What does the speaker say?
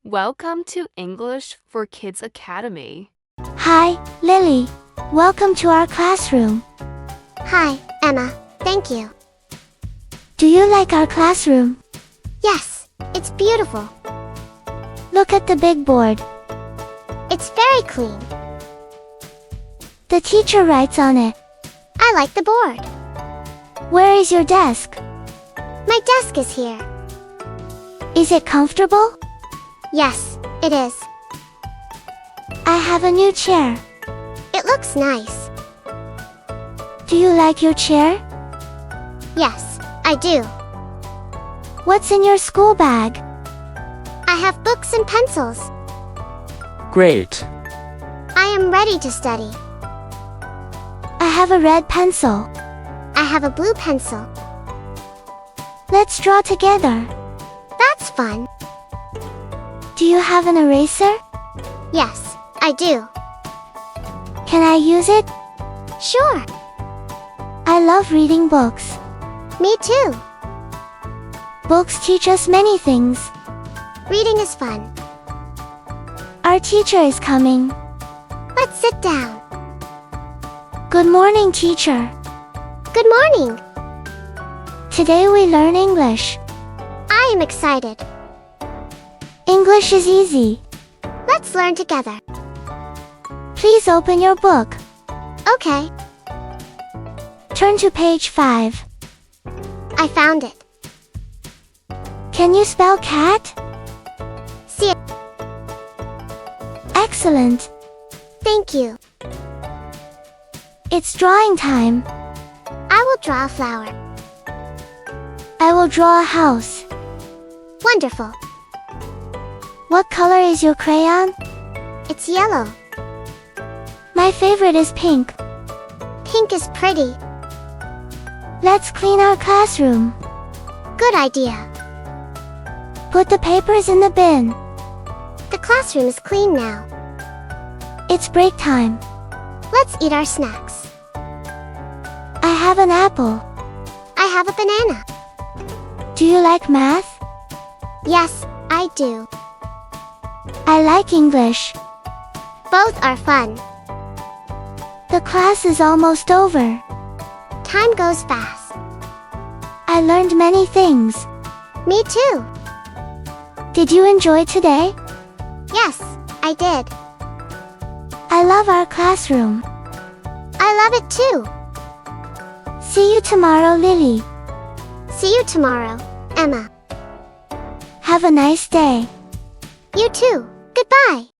Welcome to English for Kids Academy. Hi, Lily. Welcome to our classroom. Hi, Emma. Thank you. Do you like our classroom? Yes, it's beautiful. Look at the big board. It's very clean. The teacher writes on it. I like the board. Where is your desk? My desk is here. Is it comfortable? Yes, it is. I have a new chair. It looks nice. Do you like your chair? Yes, I do. What's in your school bag? I have books and pencils. Great. I am ready to study. I have a red pencil. I have a blue pencil. Let's draw together. That's fun. Do you have an eraser? Yes, I do. Can I use it? Sure. I love reading books. Me too. Books teach us many things. Reading is fun. Our teacher is coming. Let's sit down. Good morning, teacher. Good morning. Today we learn English. I am excited. English is easy. Let's learn together. Please open your book. Okay, Turn to page 5. I found it. Can you spell cat? See it. Excellent. Thank you. It's drawing time. I will draw a flower. I will draw a house. Wonderful. What color is your crayon? It's yellow. My favorite is pink. Pink is pretty. Let's clean our classroom. Good idea. Put the papers in the bin. The classroom is clean now. It's break time. Let's eat our snacks. I have an apple. I have a banana. Do you like math? Yes, I do. I like English. Both are fun. The class is almost over. Time goes fast. I learned many things. Me too. Did you enjoy today? Yes, I did. I love our classroom. I love it too. See you tomorrow, Lily. See you tomorrow, Emma. Have a nice day. You too. Goodbye.